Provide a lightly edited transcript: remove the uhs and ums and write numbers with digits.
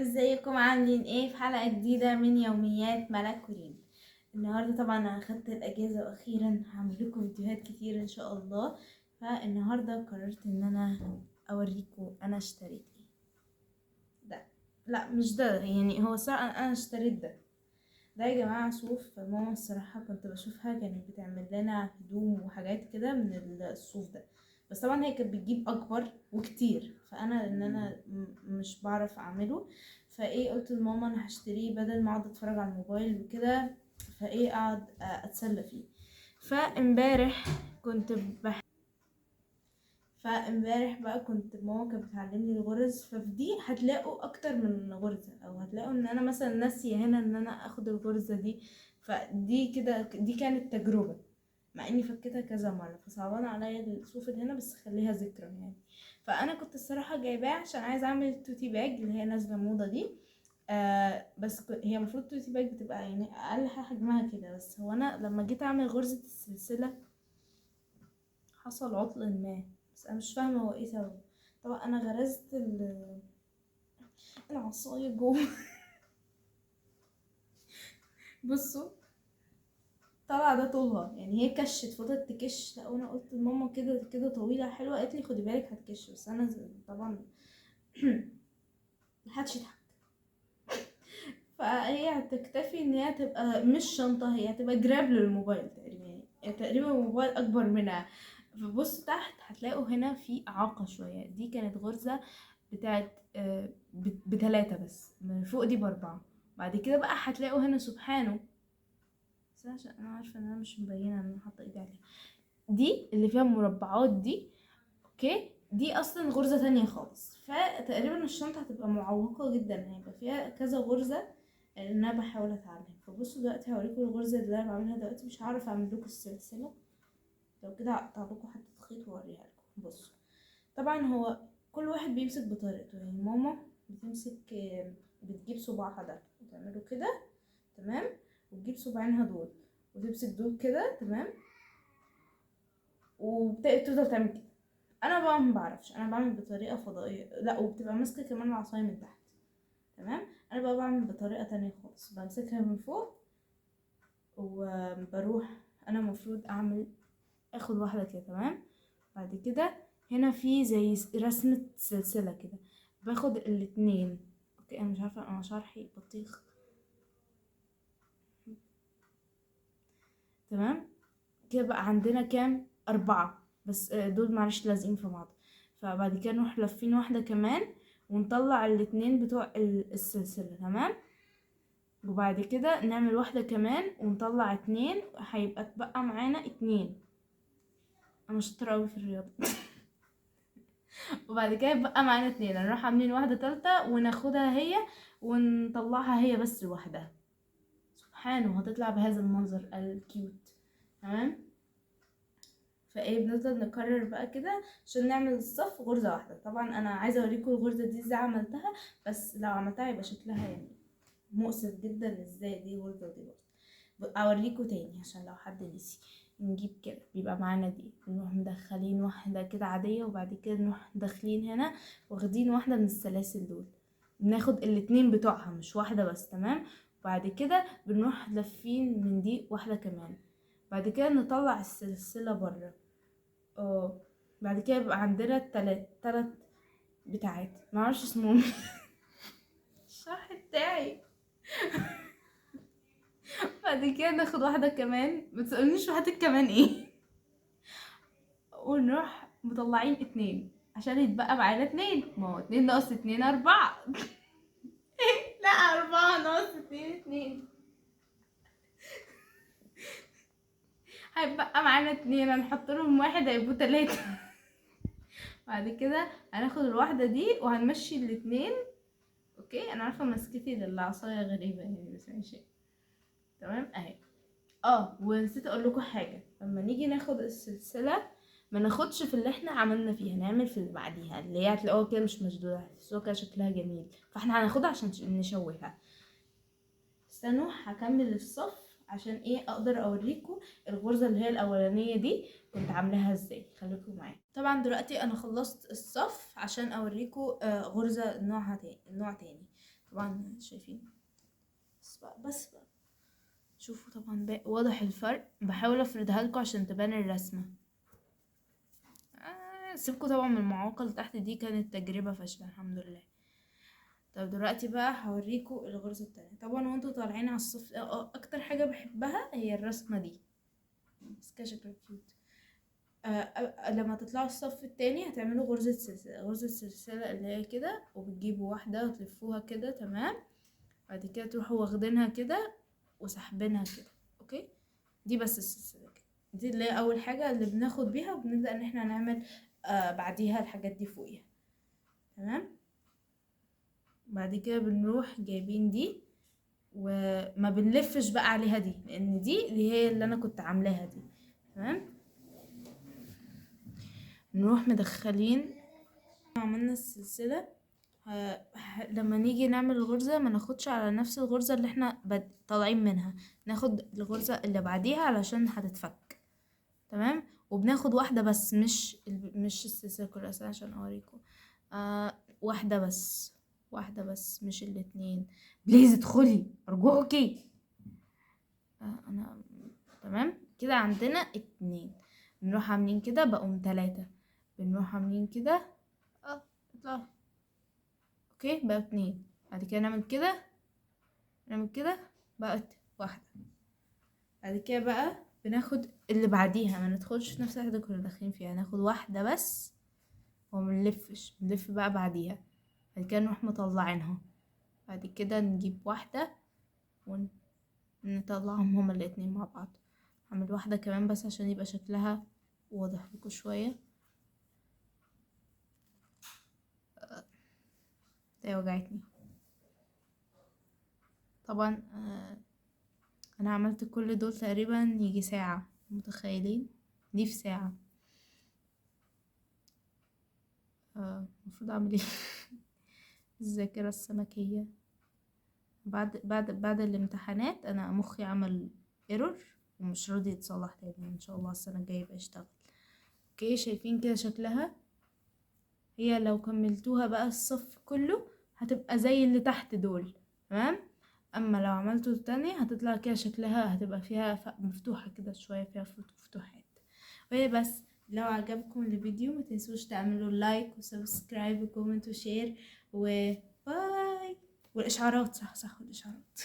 ازيكم عاملين ايه في حلقة جديدة من يوميات ملك وريم. النهاردة طبعا انا اخدت الاجازة واخيرا هعمل لكم فيديوهات كتير ان شاء الله. فالنهاردة قررت ان انا اوريكم انا اشتريت ايه. ده لا مش ده، يعني هو صراحة انا اشتريت ده يا جماعة صوف. ماما الصراحة كنت بشوفها كانت بتعمل لنا هدوم وحاجات كده من الصوف ده، بس طبعا هي كانت بتجيب اكبر وكتير، فانا لان انا مش بعرف اعمله، فايه قلت لماما انا هشتريه بدل ما اقعد اتفرج على الموبايل وكده، فايه اقعد اتسلى فيه. فامبارح كنت فامبارح بقى كنت ماما كانت بتعلمني الغرز، ففي دي هتلاقوا اكتر من غرزة، او هتلاقوا ان انا مثلا ناسية هنا ان انا اخد الغرزة دي. فدي كده دي كانت تجربة، مع اني فكيتها كذا مرة، فصعبان عليا الصوف اللي هنا، بس خليها ذكرى يعني. فانا كنت الصراحة جايباه عشان عايزة اعمل توتي باج اللي هي نازلة موضة دي. بس هي المفروض توتي باج بتبقى يعني اقل حجمها كده، بس هو انا لما جيت اعمل غرزة السلسلة حصل عطل ما، بس انا مش فاهمه هو ايه سببه. طبعا انا غرزت العصايه جوه. بصوا، طلع ده طولها، يعني هي كشت فضلت تكش، لا وانا قلت لماما كده كده طويله حلوه، قالت لي خدي بالك هتكش، بس انا طبعا محدش يضحك. فهي هتكتفي ان هي تبقى مش شنطه، هي هتبقى جراب للموبايل تقريبا، يعني تقريبا الموبايل اكبر منها. فبصوا تحت هتلاقوا هنا في اعاقه شويه، دي كانت غرزه بتاعت بتلاتة، بس من فوق دي باربعة. بعد كده بقى هتلاقوا هنا سبحانه، بس عشان انا عارفه ان انا مش مبينه ان انا حاطه ايدي عليها، دي اللي فيها مربعات دي. اوكي، دي اصلا غرزه تانية خالص، فتقريبا الشنطه هتبقى معوقه جدا، هيبقى فيها كذا غرزه لان انا بحاول اتعلم. فبصوا دلوقتي هوريكم الغرزه اللي انا بعملها دلوقتي، مش هعرف اعمل لكم السلسله، لو كده هقطع لكم حته خيط واوريها لكم. بصوا، طبعا هو كل واحد بيمسك بطريقته، يعني ماما بتمسك بتجيب صباعها ده وتعمله كده تمام، وتجيب صباعينها دول وتمسك دول كده تمام، وبتفضل تعمل كده. انا بقى ما بعرفش، انا بعمل بطريقه فضائيه، لا وبتبقى ماسكه كمان العصايه من تحت تمام. انا بقى بعمل بطريقه تانية خالص، بمسكها من فوق وبروح. انا المفروض اخد واحده كده تمام، بعد كده هنا في زي رسمة سلسلة كده، باخد الاتنين. اوكي انا مش عارفة، انا شرحي بطيخ تمام. كده بقى عندنا كام؟ 4 بس، دول معلش لازقين في بعض. فبعد كده نروح لافين واحدة كمان ونطلع الاتنين بتوع السلسلة تمام، وبعد كده نعمل واحدة كمان ونطلع 2، هيبقى اتبقى معانا 2. انا شاطرة اوي في الرياضة. وبعد كده بقى معانا 2، نروح عاملين واحدة تالتة وناخدها هي ونطلعها هي بس لوحدها، سبحانه هتطلع بهذا المنظر الكيوت تمام. فايه بنفضل نكرر بقى كده عشان نعمل الصف غرزة واحدة. طبعا انا عايزة اوريكم الغرزة دي ازاي عملتها، بس لو عملتها يبقى شكلها يعني مؤسف جدا، ازاي دي غرزة ودي غرزة. اوريكم تاني عشان لو حد نسي. نجيب كده بيبقى معانا دي، نروح مدخلين واحدة كده عادية، وبعد كده نروح داخلين هنا واخدين واحدة من السلاسل دول، بناخد الاتنين بتوعها مش واحدة بس تمام. وبعد كده بنروح لافين من دي واحدة كمان، بعد كده نطلع السلسلة بره. اه، بعد كده يبقى عندنا تلات بتاعات معرفش اسمهم. الشرح بتاعي. بعد كده ناخد واحدة كمان، ما تسألنيش واحدة كمان ايه. ونروح مطلعين 2 عشان يتبقى معانا 2، ما هو 2 ناقص 2 4. لا 4 ناقص 2 2، هيبقى معانا 2، هنحط لهم 1 هيبقوا 3. بعد كده هناخد الواحدة دي وهنمشي ال2. اوكي انا عارفة مسكتي للعصاية غريبة يعني، بس ماشي تمام اهي. ونسيت اقول لكم حاجه، لما نيجي ناخد السلسله ما ناخدش في اللي احنا عملنا فيها، نعمل في اللي بعديها اللي هي هتلاقوها كده مش مشدوده، هتحسوها كده شكلها جميل، فاحنا هناخدها عشان نشوهها. استنوا هكمل الصف عشان ايه اقدر اوريكم الغرزه اللي هي الاولانيه دي كنت عاملاها ازاي. خليكم معايا. طبعا دلوقتي انا خلصت الصف عشان اوريكم غرزه نوع تاني. طبعا شايفين. بس بقى شوفوا طبعا واضح الفرق. بحاول افردها لكم عشان تبان الرسمة. سيبكوا طبعا من المعوقة اللي تحت دي، كانت تجربة فاشلة الحمد لله. طب دلوقتي بقى هوريكم الغرزة التانية. طبعا وانتوا طالعين على الصف اكتر حاجة بحبها هي الرسمة دي، بس كده شكلها كيوت. لما تطلعوا الصف التاني هتعملوا غرزة سلسلة. غرزة سلسلة اللي هي كده، وبتجيبوا واحدة وتلفوها كده تمام. بعد كده تروحوا واخدينها كده وسحبينها كده. اوكي، دي بس السلسلة كده. دي اللي هي اول حاجة اللي بناخد بيها، وبنبدأ ان احنا نعمل بعديها الحاجات دي فوقيها تمام. بعد كده بنروح جايبين دي، وما بنلفش بقى عليها دي، لان دي اللي هي اللي انا كنت عاملاها دي تمام. نروح مدخلين، عملنا السلسلة. لما نيجي نعمل الغرزة ما ناخدش على نفس الغرزة اللي احنا طالعين منها، ناخد الغرزة اللي بعديها علشان هتتفك تمام. وبناخد واحدة بس، مش السلسلة كلها عشان اوريكم. واحدة بس، واحدة بس مش الاتنين. بليز ادخلي ارجوكي. انا تمام كده. عندنا 2، بنروح عاملين كده بقوا 3، بنروح عاملين كده اطلع. اوكي بقى 2. بعد كده نعمل كده، نعمل كده، بقت 1. بعد كده بقى بناخد اللي بعديها، ما ندخلش في نفس الواحدة كنا داخلين فيها، ناخد واحدة بس ومنلفش، بنلف بقى بعديها. بعد كده نروح مطلعينها. بعد كده نجيب واحدة ونطلعهم هما الاتنين مع بعض. اعمل واحدة كمان بس عشان يبقى شكلها واضح لكم شوية. ده وجعتني طبعا. انا عملت كل دول تقريبا يجي ساعة، متخيلين دي في ساعة. المفروض اعمل ايه؟ الذاكرة السمكية. بعد الامتحانات انا مخي عمل ايرور ومش راضي يتصلح تاني. ان شاء الله السنة الجاية يبقى يشتغل. اوكي شايفين كده شكلها. هي لو كملتوها بقى الصف كله هتبقى زي اللي تحت دول تمام. اما لو عملتوا التانية هتطلع كده شكلها، هتبقى فيها مفتوحة كده شوية، فيها فتوحات. وهي بس. لو عجبكم الفيديو ما تنسوش تعملوا لايك وسبسكرايب وكومنت وشير وباي. والاشعارات، صح والاشعارات